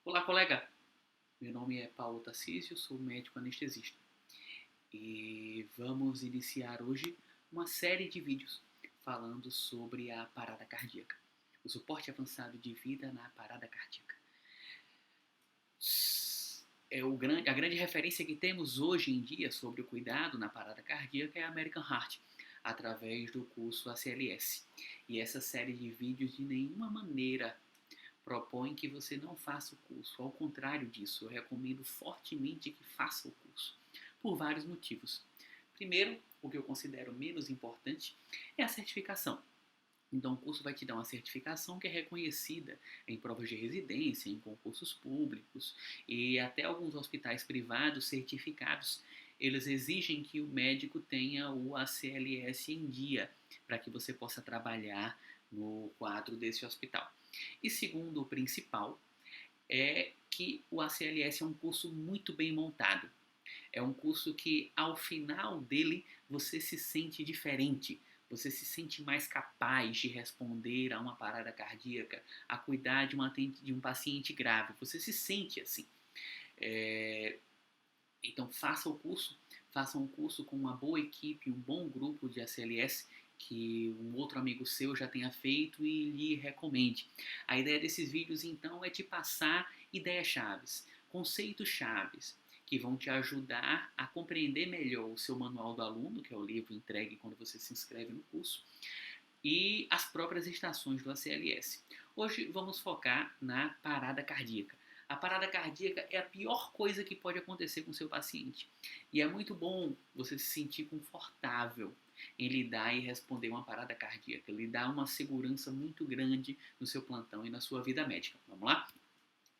Olá, colega. Meu nome é Paulo Tarcísio, sou médico anestesista. E vamos iniciar hoje uma série de vídeos falando sobre a parada cardíaca, o suporte avançado de vida na parada cardíaca. A grande referência que temos hoje em dia sobre o cuidado na parada cardíaca é a American Heart, através do curso ACLS. E essa série de vídeos de nenhuma maneira propõe que você não faça o curso. Ao contrário disso, eu recomendo fortemente que faça o curso, por vários motivos. Primeiro, o que eu considero menos importante é a certificação. Então, o curso vai te dar uma certificação que é reconhecida em provas de residência, em concursos públicos e até alguns hospitais privados certificados. Eles exigem que o médico tenha o ACLS em dia para que você possa trabalhar no quadro desse hospital. E segundo, o principal é que o ACLS é um curso muito bem montado. É um curso que, ao final dele, você se sente diferente. Você se sente mais capaz de responder a uma parada cardíaca, a cuidar de um paciente grave. Você se sente assim. Então, faça um curso com uma boa equipe, um bom grupo de ACLS que um outro amigo seu já tenha feito e lhe recomende. A ideia desses vídeos, então, é te passar ideias chaves, conceitos chaves, que vão te ajudar a compreender melhor o seu manual do aluno, que é o livro entregue quando você se inscreve no curso, e as próprias estações do ACLS. Hoje vamos focar na parada cardíaca. A parada cardíaca é a pior coisa que pode acontecer com o seu paciente. E é muito bom você se sentir confortável em lidar e responder uma parada cardíaca. Ele dá uma segurança muito grande no seu plantão e na sua vida médica. Vamos lá?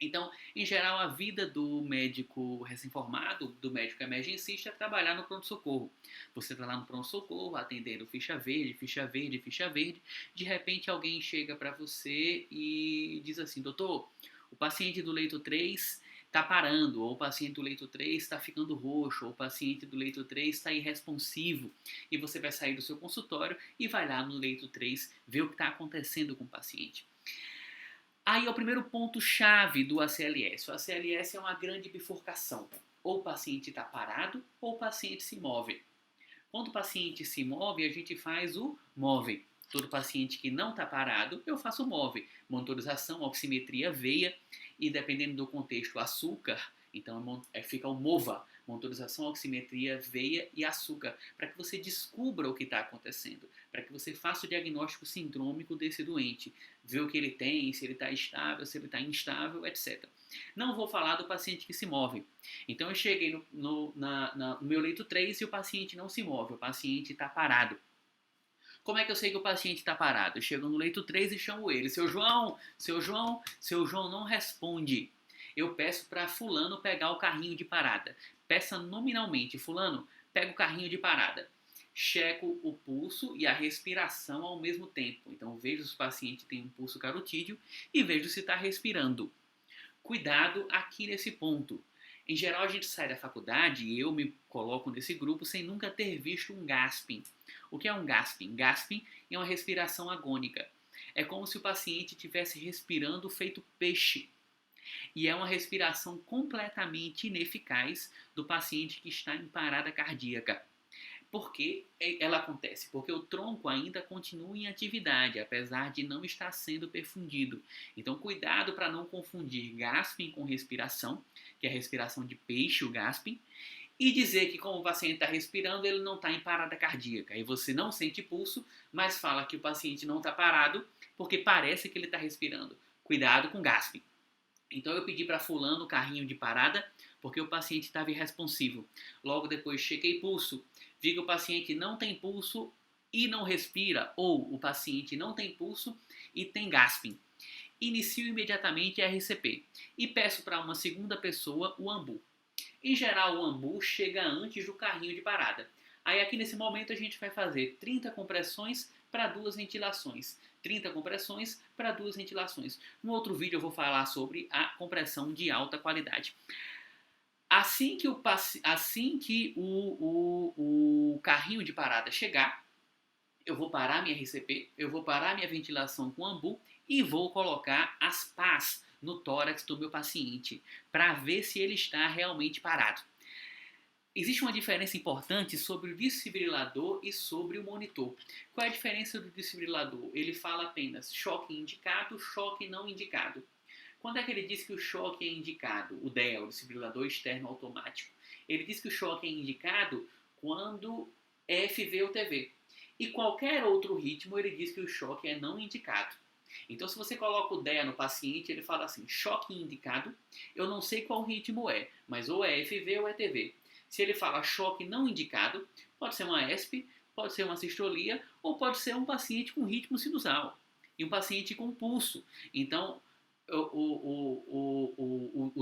Então, em geral, a vida do médico recém-formado, do médico emergencista, é trabalhar no pronto-socorro. Você está lá no pronto-socorro, atendendo ficha verde, ficha verde, ficha verde. De repente, alguém chega para você e diz assim: doutor, o paciente do leito 3 está parando, ou o paciente do leito 3 está ficando roxo, ou o paciente do leito 3 está irresponsivo. E você vai sair do seu consultório e vai lá no leito 3 ver o que está acontecendo com o paciente. Aí é o primeiro ponto-chave do ACLS. O ACLS é uma grande bifurcação. Ou o paciente está parado, ou o paciente se move. Quando o paciente se move, a gente faz o move. Todo paciente que não está parado, eu faço o move. Monitorização, oximetria, veia e, dependendo do contexto, açúcar. Então fica o MOVA, monitorização, oximetria, veia e açúcar, para que você descubra o que está acontecendo, para que você faça o diagnóstico sindrômico desse doente, ver o que ele tem, se ele está estável, se ele está instável, etc. Não vou falar do paciente que se move. Então eu cheguei no meu leito 3 e o paciente não se move, o paciente está parado. Como é que eu sei que o paciente está parado? Eu chego no leito 3 e chamo ele. Seu João, seu João, seu João não responde. Eu peço para fulano pegar o carrinho de parada. Peça nominalmente, fulano, pega o carrinho de parada. Checo o pulso e a respiração ao mesmo tempo. Então vejo se o paciente tem um pulso carotídeo e vejo se está respirando. Cuidado aqui nesse ponto. Em geral, a gente sai da faculdade e eu me coloco nesse grupo sem nunca ter visto um gasping. O que é um gasping? Gasping é uma respiração agônica. É como se o paciente estivesse respirando feito peixe. E é uma respiração completamente ineficaz do paciente que está em parada cardíaca. Por que ela acontece? Porque o tronco ainda continua em atividade, apesar de não estar sendo perfundido. Então, cuidado para não confundir gasping com respiração, que é a respiração de peixe, o gasping, e dizer que como o paciente está respirando, ele não está em parada cardíaca. E você não sente pulso, mas fala que o paciente não está parado, porque parece que ele está respirando. Cuidado com gasping. Então eu pedi para fulano o carrinho de parada, porque o paciente estava irresponsivo. Logo depois chequei pulso, vi que o paciente não tem pulso e não respira, ou o paciente não tem pulso e tem gasping. Inicio imediatamente a RCP e peço para uma segunda pessoa o AMBU. Em geral, o AMBU chega antes do carrinho de parada. Aí aqui nesse momento a gente vai fazer 30 compressões para 2 ventilações. 30 compressões para 2 ventilações. No outro vídeo eu vou falar sobre a compressão de alta qualidade. Assim que o carrinho de parada chegar, eu vou parar minha RCP, eu vou parar minha ventilação com AMBU e vou colocar as PAs no tórax do meu paciente, para ver se ele está realmente parado. Existe uma diferença importante sobre o desfibrilador e sobre o monitor. Qual é a diferença do desfibrilador? Ele fala apenas choque indicado, choque não indicado. Quando é que ele diz que o choque é indicado? O DEA, o desfibrilador externo automático. Ele diz que o choque é indicado quando é FV ou TV. E qualquer outro ritmo, ele diz que o choque é não indicado. Então, se você coloca o DEA no paciente, ele fala assim, choque indicado, eu não sei qual ritmo é, mas ou é FV ou é TV. Se ele fala choque não indicado, pode ser uma ESP, pode ser uma sistolia, ou pode ser um paciente com ritmo sinusal e um paciente com pulso. Então, o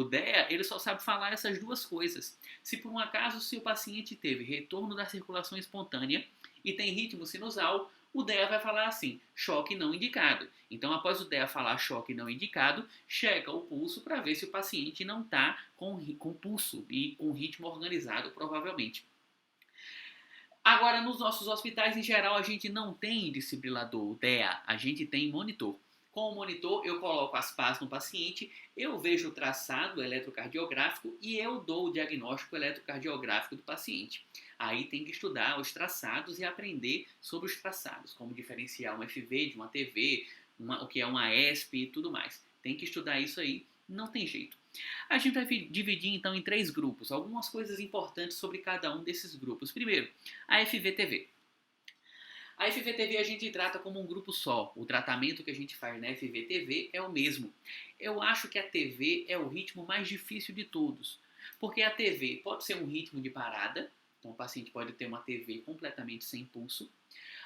DEA, ele só sabe falar essas duas coisas. Se por um acaso, se o paciente teve retorno da circulação espontânea e tem ritmo sinusal, o DEA vai falar assim, choque não indicado. Então, após o DEA falar choque não indicado, checa o pulso para ver se o paciente não está com pulso e com ritmo organizado, provavelmente. Agora, nos nossos hospitais, em geral, a gente não tem desfibrilador, DEA, a gente tem monitor. Com o monitor, eu coloco as pás no paciente, eu vejo o traçado eletrocardiográfico e eu dou o diagnóstico eletrocardiográfico do paciente. Aí tem que estudar os traçados e aprender sobre os traçados, como diferenciar uma FV de uma TV, o que é uma ESP e tudo mais. Tem que estudar isso aí, não tem jeito. A gente vai dividir então em 3 grupos, algumas coisas importantes sobre cada um desses grupos. Primeiro, a FV-TV. A FV-TV a gente trata como um grupo só. O tratamento que a gente faz na FV-TV é o mesmo. Eu acho que a TV é o ritmo mais difícil de todos. Porque a TV pode ser um ritmo de parada. Então o paciente pode ter uma TV completamente sem pulso.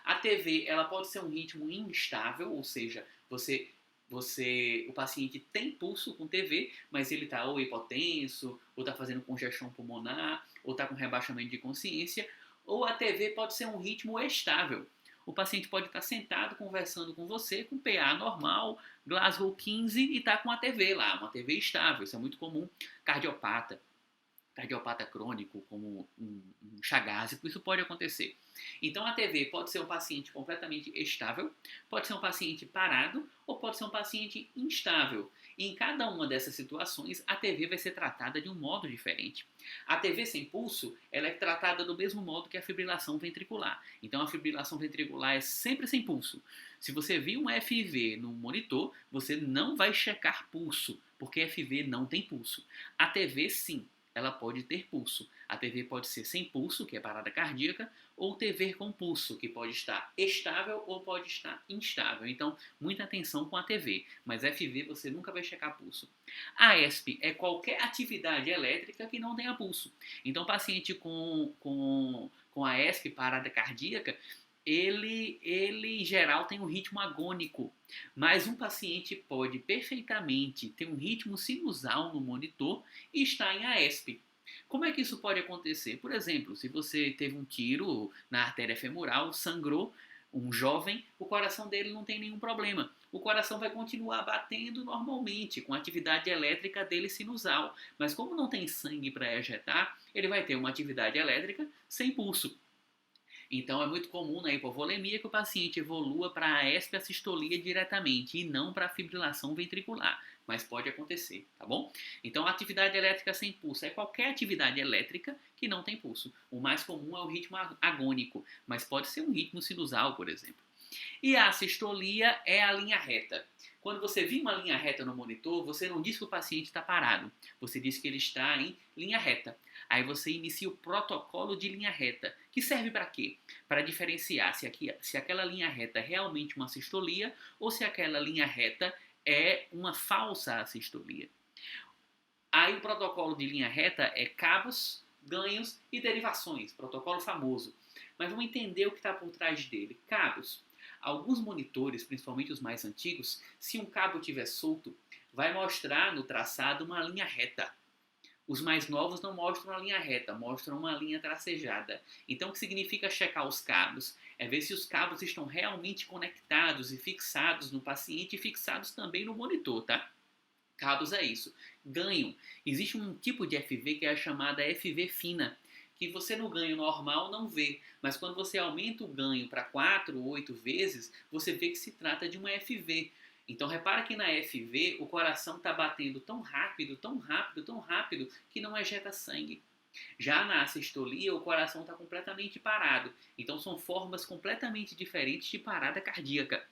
A TV ela pode ser um ritmo instável, ou seja, o paciente tem pulso com TV, mas ele está ou hipotenso, ou está fazendo congestão pulmonar, ou está com rebaixamento de consciência. Ou a TV pode ser um ritmo estável. O paciente pode estar sentado conversando com você, com PA normal, Glasgow 15 e está com a TV lá, uma TV estável. Isso é muito comum. Cardiopata crônico, como um chagásico, isso pode acontecer. Então a TV pode ser um paciente completamente estável, pode ser um paciente parado ou pode ser um paciente instável. E em cada uma dessas situações, a TV vai ser tratada de um modo diferente. A TV sem pulso, ela é tratada do mesmo modo que a fibrilação ventricular. Então a fibrilação ventricular é sempre sem pulso. Se você vir um FV no monitor, você não vai checar pulso, porque FV não tem pulso. A TV sim, ela pode ter pulso. A TV pode ser sem pulso, que é parada cardíaca, ou TV com pulso, que pode estar estável ou pode estar instável. Então, muita atenção com a TV, mas FV você nunca vai checar pulso. A ESP é qualquer atividade elétrica que não tenha pulso. Então, paciente com a ESP, parada cardíaca, ele em geral tem um ritmo agônico, mas um paciente pode perfeitamente ter um ritmo sinusal no monitor e estar em AESP. Como é que isso pode acontecer? Por exemplo, se você teve um tiro na artéria femoral, sangrou, um jovem, o coração dele não tem nenhum problema. O coração vai continuar batendo normalmente, com a atividade elétrica dele sinusal. Mas como não tem sangue para ejetar, ele vai ter uma atividade elétrica sem pulso. Então é muito comum na hipovolemia que o paciente evolua para a ESP assistolia diretamente e não para a fibrilação ventricular, mas pode acontecer, tá bom? Então a atividade elétrica sem pulso é qualquer atividade elétrica que não tem pulso. O mais comum é o ritmo agônico, mas pode ser um ritmo sinusal, por exemplo. E a assistolia é a linha reta. Quando você vê uma linha reta no monitor, você não diz que o paciente está parado, você diz que ele está em linha reta. Aí você inicia o protocolo de linha reta, que serve para quê? Para diferenciar se aquela linha reta é realmente uma assistolia ou se aquela linha reta é uma falsa assistolia. Aí o protocolo de linha reta é cabos, ganhos e derivações, protocolo famoso. Mas vamos entender o que está por trás dele. Cabos. Alguns monitores, principalmente os mais antigos, se um cabo estiver solto, vai mostrar no traçado uma linha reta. Os mais novos não mostram a linha reta, mostram uma linha tracejada. Então o que significa checar os cabos? É ver se os cabos estão realmente conectados e fixados no paciente e fixados também no monitor, tá? Cabos é isso. Ganho. Existe um tipo de FV que é a chamada FV fina, que você no ganho normal não vê, mas quando você aumenta o ganho para 4 ou 8 vezes, você vê que se trata de uma FV. Então repara que na FV o coração está batendo tão rápido, tão rápido, tão rápido que não ejeta sangue. Já na assistolia o coração está completamente parado. Então são formas completamente diferentes de parada cardíaca.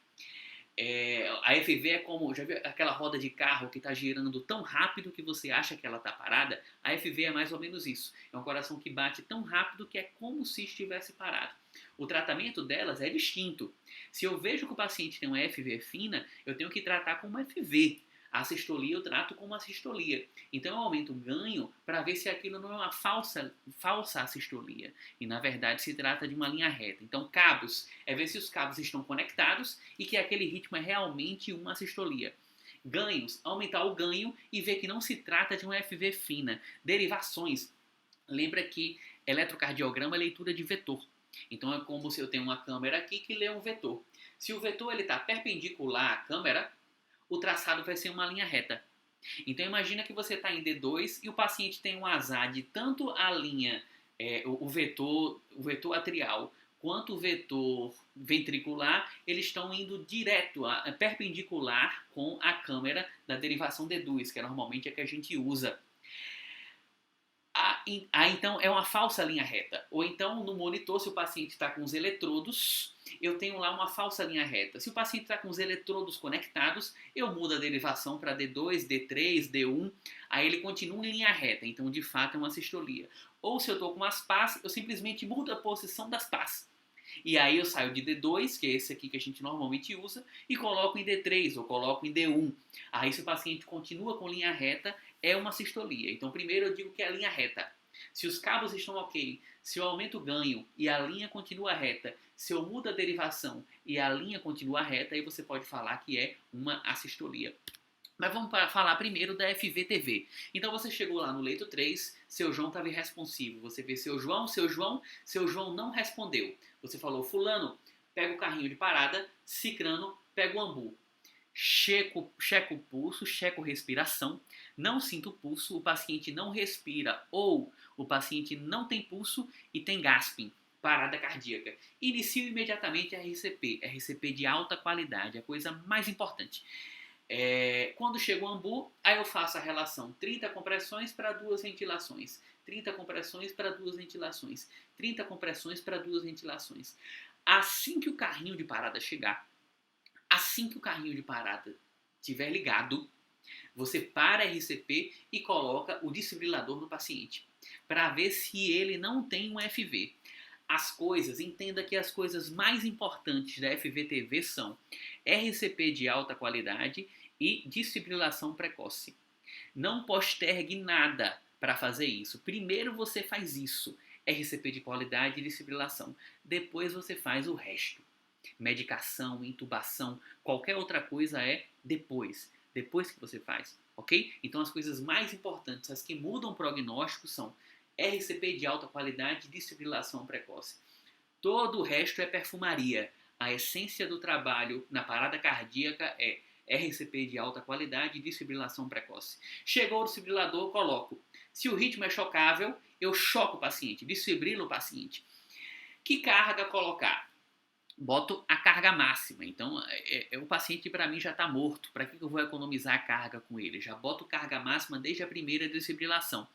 A FV é como, já viu aquela roda de carro que está girando tão rápido que você acha que ela está parada? A FV é mais ou menos isso. É um coração que bate tão rápido que é como se estivesse parado. O tratamento delas é distinto. Se eu vejo que o paciente tem uma FV fina, eu tenho que tratar com uma FV. A assistolia eu trato com uma assistolia. Então eu aumento o ganho para ver se aquilo não é uma falsa assistolia. E na verdade se trata de uma linha reta. Então cabos é ver se os cabos estão conectados e que aquele ritmo é realmente uma assistolia. Ganhos, aumentar o ganho e ver que não se trata de uma FV fina. Derivações, lembra que eletrocardiograma é leitura de vetor. Então é como se eu tenho uma câmera aqui que lê um vetor. Se o vetor está perpendicular à câmera, o traçado vai ser uma linha reta. Então imagina que você está em D2 e o paciente tem um azar de tanto a linha, o vetor atrial, quanto o vetor ventricular, eles estão indo direto, perpendicular com a câmera da derivação D2, que é normalmente a que a gente usa. Então é uma falsa linha reta. Ou então no monitor, se o paciente está com os eletrodos, eu tenho lá uma falsa linha reta. Se o paciente está com os eletrodos conectados, eu mudo a derivação para D2, D3, D1, aí ele continua em linha reta, então de fato é uma sistolia. Ou se eu estou com as pás, eu simplesmente mudo a posição das pás. E aí eu saio de D2, que é esse aqui que a gente normalmente usa, e coloco em D3 ou coloco em D1. Aí se o paciente continua com linha reta, é uma sistolia. Então primeiro eu digo que é a linha reta. Se os cabos estão ok, se eu aumento o ganho e a linha continua reta, se eu mudo a derivação e a linha continua reta, aí você pode falar que é uma assistolia. Mas vamos falar primeiro da FVTV. Então você chegou lá no leito 3, seu João estava irresponsivo. Você vê seu João não respondeu. Você falou, fulano, pega o carrinho de parada, cicrano, pega o ambu. Checo o pulso, checo respiração, não sinto pulso, o paciente não respira ou o paciente não tem pulso e tem gasping, parada cardíaca. Inicio imediatamente a RCP de alta qualidade, a coisa mais importante. Quando chega o ambu, aí eu faço a relação 30 compressões para 2 ventilações, 30 compressões para 2 ventilações, 30 compressões para 2 ventilações. Assim que o carrinho de parada chegar, assim que o carrinho de parada estiver ligado, você para a RCP e coloca o desfibrilador no paciente, para ver se ele não tem um FV. Entenda que as coisas mais importantes da FVTV são RCP de alta qualidade e desfibrilação precoce. Não postergue nada para fazer isso. Primeiro você faz isso, RCP de qualidade e desfibrilação. Depois você faz o resto. Medicação, intubação, qualquer outra coisa é depois que você faz, ok? Então as coisas mais importantes, as que mudam o prognóstico são RCP de alta qualidade e desfibrilação precoce. Todo o resto é perfumaria. A essência do trabalho na parada cardíaca é RCP de alta qualidade e desfibrilação precoce. Chegou o desfibrilador, coloco. Se o ritmo é chocável, eu choco o paciente, desfibrilo o paciente. Que carga colocar? Boto a carga máxima. Então, o paciente para mim já está morto. Para que eu vou economizar a carga com ele? Já boto carga máxima desde a primeira desfibrilação.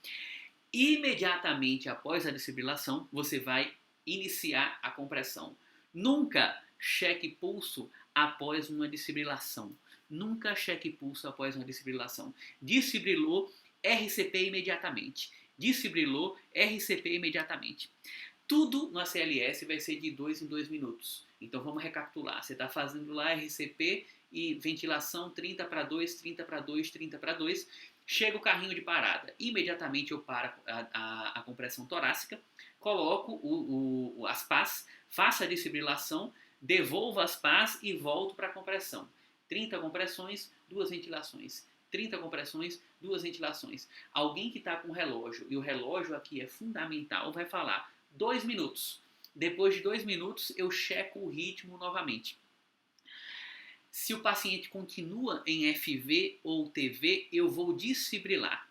Imediatamente após a desfibrilação, você vai iniciar a compressão. Nunca cheque pulso após uma desfibrilação. Nunca cheque pulso após uma desfibrilação. Desfibrilou, RCP imediatamente. Desfibrilou, RCP imediatamente. Tudo no ACLS vai ser de 2 em 2 minutos. Então vamos recapitular. Você está fazendo lá RCP e ventilação 30 para 2, 30 para 2, 30 para 2. Chega o carrinho de parada. Imediatamente eu paro a compressão torácica, coloco as pás, faço a desfibrilação, devolvo as pás e volto para a compressão. 30 compressões, 2 ventilações. 30 compressões, 2 ventilações. Alguém que está com o relógio, e o relógio aqui é fundamental, vai falar 2 minutos. Depois de 2 minutos, eu checo o ritmo novamente. Se o paciente continua em FV ou TV, eu vou desfibrilar.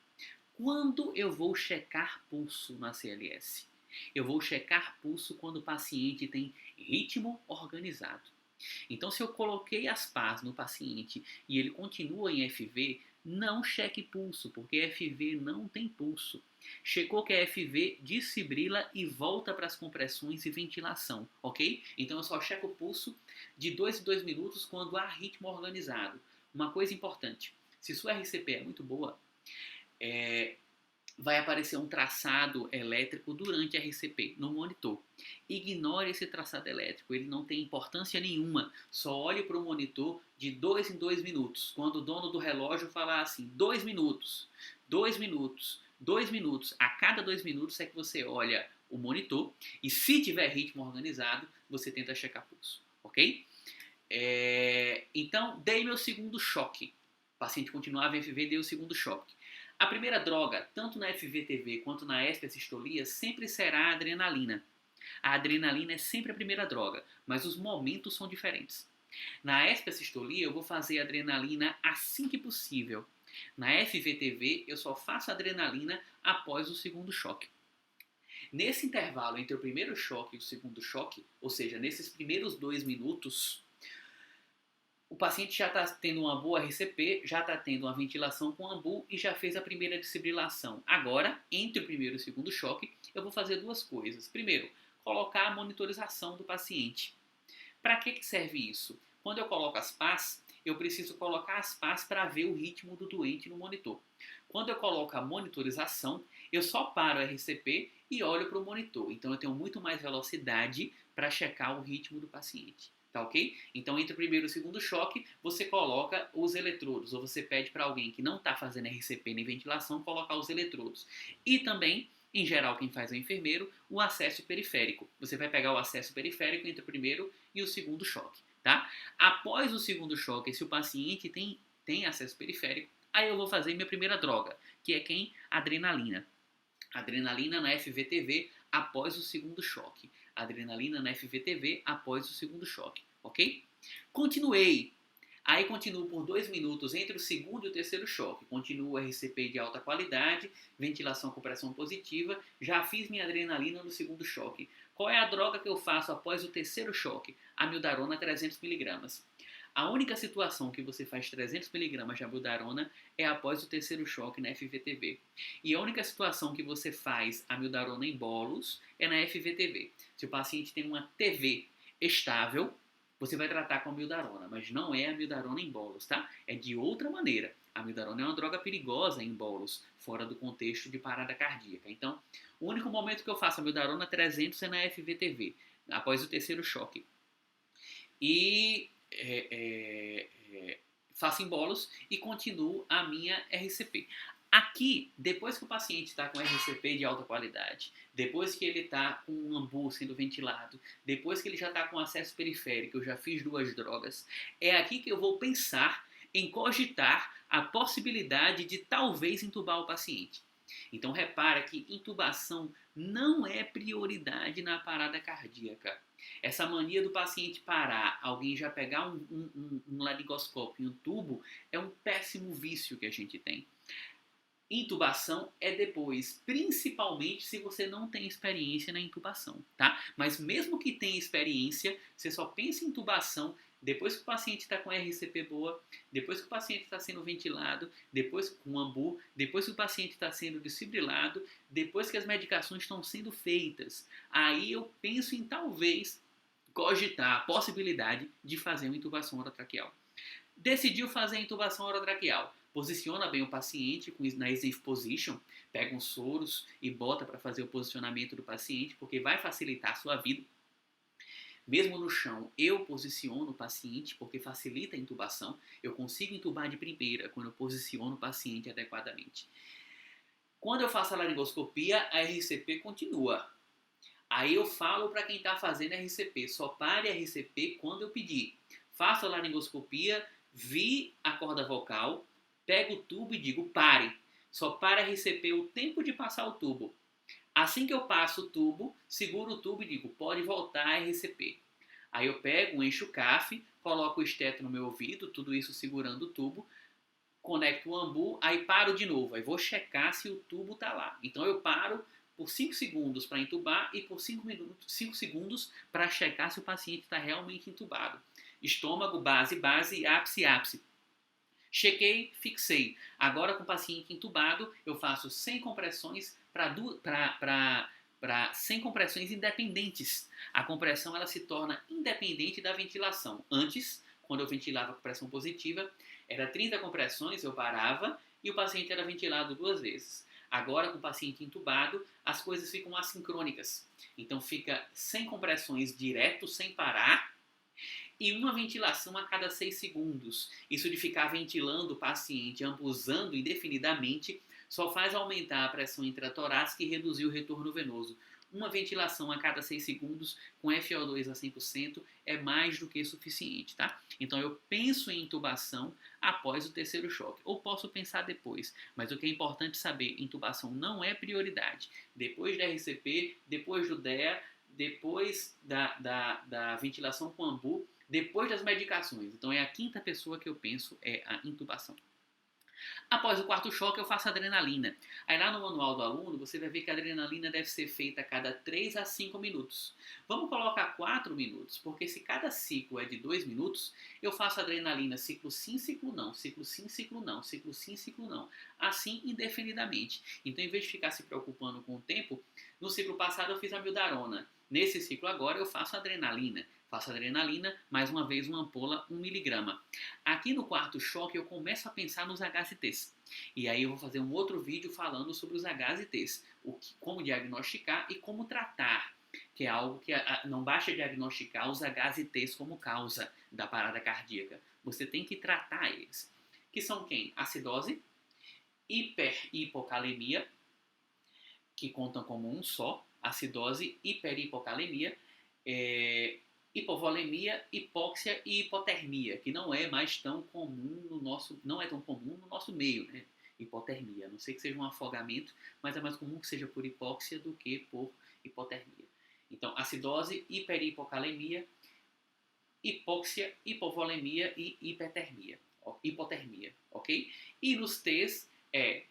Quando eu vou checar pulso na CLS? Eu vou checar pulso quando o paciente tem ritmo organizado. Então, se eu coloquei as pás no paciente e ele continua em FV, não cheque pulso, porque FV não tem pulso. Checou que é FV, desfibrila e volta para as compressões e ventilação, ok? Então eu só checo o pulso de 2 em 2 minutos quando há ritmo organizado. Uma coisa importante, se sua RCP é muito boa, vai aparecer um traçado elétrico durante a RCP no monitor. Ignore esse traçado elétrico, ele não tem importância nenhuma. Só olhe para o monitor de 2 em 2 minutos. Quando o dono do relógio falar assim, 2 minutos, 2 minutos, 2 minutos, a cada 2 minutos é que você olha o monitor e se tiver ritmo organizado, você tenta checar pulso, ok? Então, dei meu segundo choque. O paciente continuava em FV, dei o segundo choque. A primeira droga, tanto na FVTV quanto na especistolia, sempre será a adrenalina. A adrenalina é sempre a primeira droga, mas os momentos são diferentes. Na especistolia, eu vou fazer adrenalina assim que possível. Na FVTV, eu só faço adrenalina após o segundo choque. Nesse intervalo entre o primeiro choque e o segundo choque, ou seja, nesses primeiros 2 minutos, o paciente já está tendo uma boa RCP, já está tendo uma ventilação com AMBU e já fez a primeira desfibrilação. Agora, entre o primeiro e o segundo choque, eu vou fazer duas coisas. Primeiro, colocar a monitorização do paciente. Para que serve isso? Quando eu coloco as pás, eu preciso colocar as pás para ver o ritmo do doente no monitor. Quando eu coloco a monitorização, eu só paro o RCP e olho para o monitor. Então eu tenho muito mais velocidade para checar o ritmo do paciente. Tá ok? Então, entre o primeiro e o segundo choque, você coloca os eletrodos, ou você pede para alguém que não está fazendo RCP nem ventilação colocar os eletrodos. E também, em geral, quem faz é o enfermeiro, o acesso periférico. Você vai pegar o acesso periférico entre o primeiro e o segundo choque. Tá? Após o segundo choque, se o paciente tem acesso periférico, aí eu vou fazer minha primeira droga, que é quem? Adrenalina. Adrenalina na FVTV após o segundo choque. Adrenalina na FVTV após o segundo choque, ok? Continuei. Aí continuo por 2 minutos entre o segundo e o terceiro choque. Continuo RCP de alta qualidade, ventilação com pressão positiva. Já fiz minha adrenalina no segundo choque. Qual é a droga que eu faço após o terceiro choque? Amiodarona 300mg. A única situação que você faz 300mg de amiodarona é após o terceiro choque na FVTV. E a única situação que você faz amiodarona em bolos é na FVTV. Se o paciente tem uma TV estável, você vai tratar com amiodarona, mas não é amiodarona em bolos, tá? É de outra maneira. A amiodarona é uma droga perigosa em bolos, fora do contexto de parada cardíaca. Então, o único momento que eu faço amiodarona 300 é na FVTV, após o terceiro choque. E faço em bolos e continuo a minha RCP. Aqui, depois que o paciente está com RCP de alta qualidade, depois que ele está com um AMBU sendo ventilado, depois que ele já está com acesso periférico, eu já fiz 2 drogas, é aqui que eu vou pensar em cogitar a possibilidade de talvez intubar o paciente. Então repara que intubação não é prioridade na parada cardíaca. Essa mania do paciente parar, alguém já pegar um laringoscópio e um tubo, é um péssimo vício que a gente tem. Intubação é depois, principalmente se você não tem experiência na intubação, tá? Mas mesmo que tenha experiência, você só pensa em intubação depois que o paciente está com RCP boa, depois que o paciente está sendo ventilado, depois com AMBU, depois que o paciente está sendo desfibrilado, depois que as medicações estão sendo feitas. Aí eu penso em talvez cogitar a possibilidade de fazer uma intubação orotraqueal. Decidiu fazer a intubação orotraqueal. Posiciona bem o paciente na safe position, pega uns soros e bota para fazer o posicionamento do paciente, porque vai facilitar a sua vida. Mesmo no chão, eu posiciono o paciente, porque facilita a intubação. Eu consigo intubar de primeira quando eu posiciono o paciente adequadamente. Quando eu faço a laringoscopia, a RCP continua. Aí eu falo para quem está fazendo RCP, só pare a RCP quando eu pedir. Faço a laringoscopia, vi a corda vocal, pego o tubo e digo pare. Só para a RCP o tempo de passar o tubo. Assim que eu passo o tubo, seguro o tubo e digo, pode voltar a RCP. Aí eu pego, encho o CAF, coloco o esteto no meu ouvido, tudo isso segurando o tubo, conecto o AMBU, aí paro de novo. Aí vou checar se o tubo está lá. Então eu paro por 5 segundos para intubar e por 5 segundos para checar se o paciente está realmente intubado. Estômago, base, base, ápice, ápice. Chequei, fixei. Agora com o paciente entubado, eu faço 100 compressões para 100 compressões independentes. A compressão ela se torna independente da ventilação. Antes, quando eu ventilava com pressão positiva, era 30 compressões, eu parava e o paciente era ventilado 2 vezes. Agora, com o paciente entubado, as coisas ficam assincrônicas. Então, fica 100 compressões direto, sem parar, e uma ventilação a cada 6 segundos. Isso de ficar ventilando o paciente, ambusando indefinidamente, só faz aumentar a pressão intratorácica e reduzir o retorno venoso. Uma ventilação a cada 6 segundos com FO2 a 100% é mais do que suficiente, tá? Então eu penso em intubação após o terceiro choque, ou posso pensar depois, mas o que é importante saber, intubação não é prioridade. Depois da RCP, depois do DEA, depois da ventilação com ambu, depois das medicações. Então é a quinta pessoa que eu penso é a intubação. Após o quarto choque, eu faço adrenalina. Aí lá no manual do aluno, você vai ver que a adrenalina deve ser feita a cada 3 a 5 minutos. Vamos colocar 4 minutos, porque se cada ciclo é de 2 minutos, eu faço adrenalina ciclo sim, ciclo não, ciclo sim, ciclo não, ciclo sim, ciclo não. Assim indefinidamente. Então, em vez de ficar se preocupando com o tempo, no ciclo passado eu fiz a mildarona. Nesse ciclo agora eu faço adrenalina. Faço adrenalina, mais uma vez uma ampola 1 miligrama. Aqui no quarto choque eu começo a pensar nos HSTs. E aí eu vou fazer um outro vídeo falando sobre os HSTs, como diagnosticar e como tratar, que é algo que não basta diagnosticar os HSTs como causa da parada cardíaca. Você tem que tratar eles. Que são quem? Acidose, hiperhipocalemia, que contam como um só, acidose, hiperhipocalemia, hipovolemia, hipóxia e hipotermia, que não é mais tão comum não é tão comum no nosso meio, né? Hipotermia. A não sei que seja um afogamento, mas é mais comum que seja por hipóxia do que por hipotermia. Então, acidose, hiperhipocalemia, hipóxia, hipovolemia e hipotermia, ok? E nos T's é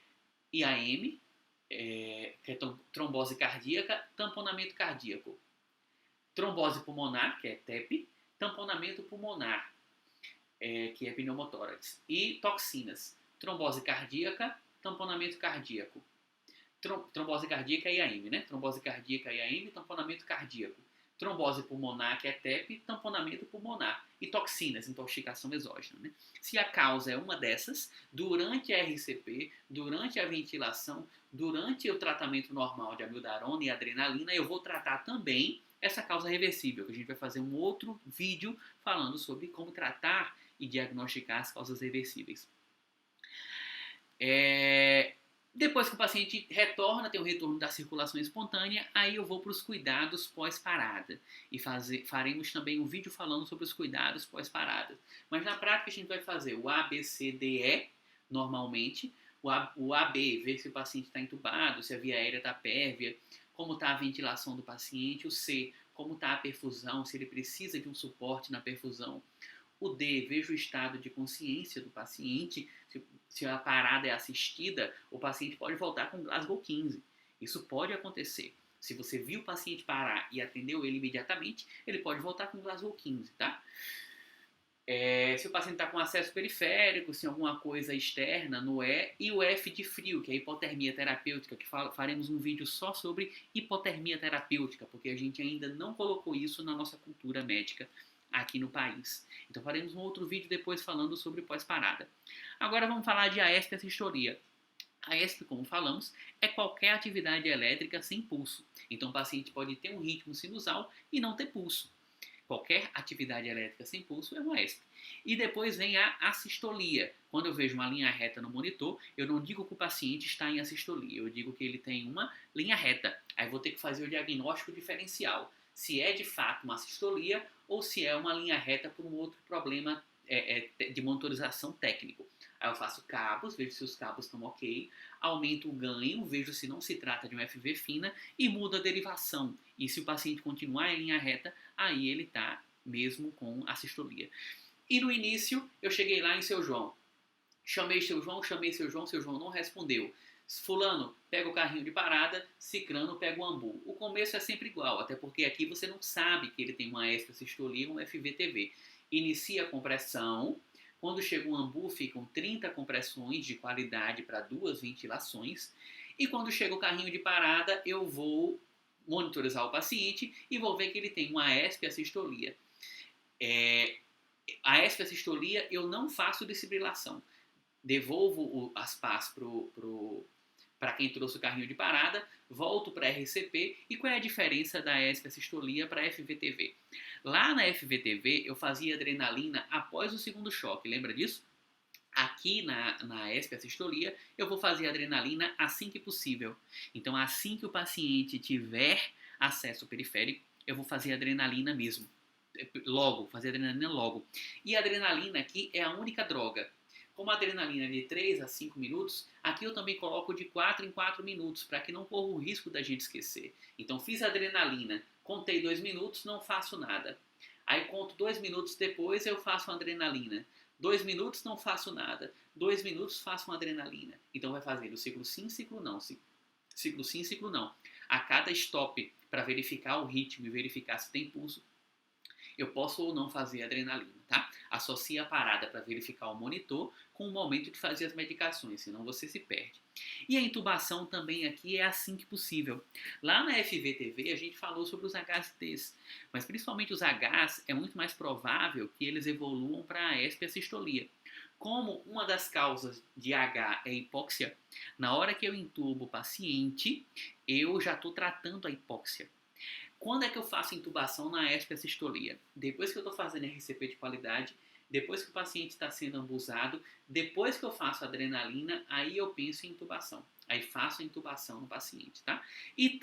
IAM, que é trombose cardíaca, tamponamento cardíaco. Trombose pulmonar, que é TEP, tamponamento pulmonar, que é pneumotórax, e toxinas, trombose cardíaca, tamponamento cardíaco. Trombose cardíaca e IAM, né? Trombose cardíaca e IAM, tamponamento cardíaco. Trombose pulmonar, que é TEP, tamponamento pulmonar. E toxinas, intoxicação exógena, né? Se a causa é uma dessas, durante a RCP, durante a ventilação, durante o tratamento normal de amiodarona e adrenalina, eu vou tratar também essa causa reversível, que a gente vai fazer um outro vídeo falando sobre como tratar e diagnosticar as causas reversíveis. Depois que o paciente retorna, tem o retorno da circulação espontânea, aí eu vou para os cuidados pós-parada. E faremos também um vídeo falando sobre os cuidados pós-parada. Mas na prática a gente vai fazer o A, B, C, D, E, normalmente. O AB, ver se o paciente está entubado, se a via aérea está pérvia, como está a ventilação do paciente. O C, como está a perfusão, se ele precisa de um suporte na perfusão. O D, veja o estado de consciência do paciente. Se a parada é assistida, o paciente pode voltar com Glasgow 15. Isso pode acontecer. Se você viu o paciente parar e atendeu ele imediatamente, ele pode voltar com Glasgow 15, tá? Se o paciente está com acesso periférico, se alguma coisa externa no E, e o F de frio, que é a hipotermia terapêutica, que faremos um vídeo só sobre hipotermia terapêutica, porque a gente ainda não colocou isso na nossa cultura médica aqui no país. Então faremos um outro vídeo depois falando sobre pós-parada. Agora vamos falar de AESP e assistolia. A AESP, como falamos, é qualquer atividade elétrica sem pulso. Então o paciente pode ter um ritmo sinusal e não ter pulso. Qualquer atividade elétrica sem pulso é uma AESP. E depois vem a assistolia. Quando eu vejo uma linha reta no monitor, eu não digo que o paciente está em assistolia, eu digo que ele tem uma linha reta. Aí vou ter que fazer o diagnóstico diferencial. Se é de fato uma assistolia ou se é uma linha reta por um outro problema de monitorização técnico. Aí eu faço cabos, vejo se os cabos estão ok, aumento o ganho, vejo se não se trata de uma FV fina e mudo a derivação. E se o paciente continuar em linha reta, aí ele está mesmo com assistolia. E no início, eu cheguei lá em Seu João. Chamei Seu João não respondeu. Fulano pega o carrinho de parada, Cicrano pega o ambu. O começo é sempre igual, até porque aqui você não sabe que ele tem uma extra-assistolia ou um FVTV. inicia a compressão. Quando chega o AMBU, ficam 30 compressões de qualidade para 2 ventilações. E quando chega o carrinho de parada, eu vou monitorizar o paciente e vou ver que ele tem uma AESP e assistolia. A AESP e assistolia eu não faço desfibrilação. Devolvo as PAs para quem trouxe o carrinho de parada, volto para a RCP. E qual é a diferença da AESP e assistolia para a FVTV? Lá na FVTV eu fazia adrenalina após o segundo choque, lembra disso? Aqui na ESP, a sistolia, eu vou fazer adrenalina assim que possível. Então, assim que o paciente tiver acesso periférico, eu vou fazer adrenalina mesmo. Logo, fazer adrenalina logo. E a adrenalina aqui é a única droga. Como a adrenalina é de 3 a 5 minutos, aqui eu também coloco de 4 em 4 minutos, para que não corra o risco da gente esquecer. Então, fiz a adrenalina, contei 2 minutos, não faço nada. Aí, conto 2 minutos depois, eu faço uma adrenalina. 2 minutos, não faço nada. 2 minutos, faço uma adrenalina. Então, vai fazendo ciclo sim, ciclo não. Ciclo sim, ciclo não. A cada stop, para verificar o ritmo e verificar se tem pulso, eu posso ou não fazer adrenalina, tá? Associa a parada para verificar o monitor com o momento de fazer as medicações, senão você se perde. E a intubação também aqui é assim que possível. Lá na FVTV a gente falou sobre os HSTs, mas principalmente os Hs é muito mais provável que eles evoluam para a ESP e a sistolia. Como uma das causas de H é hipóxia, na hora que eu intubo o paciente, eu já estou tratando a hipóxia. Quando é que eu faço intubação na ESP e a sistolia? Depois que eu estou fazendo RCP de qualidade, depois que o paciente está sendo ambusado, depois que eu faço adrenalina, aí eu penso em intubação. Aí faço a intubação no paciente, tá? E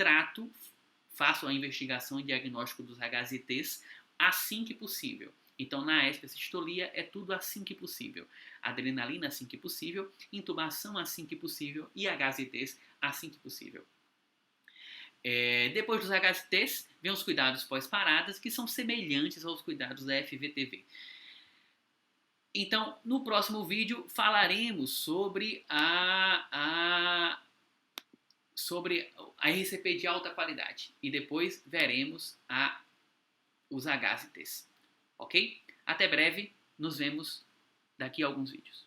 faço a investigação e diagnóstico dos HZTs assim que possível. Então, na ESP e sistolia é tudo assim que possível. Adrenalina assim que possível, intubação assim que possível e HZTs assim que possível. Depois dos HSTs, vem os cuidados pós-paradas, que são semelhantes aos cuidados da FVTV. Então, no próximo vídeo, falaremos sobre sobre a RCP de alta qualidade. E depois veremos os HSTs. Ok? Até breve, nos vemos daqui a alguns vídeos.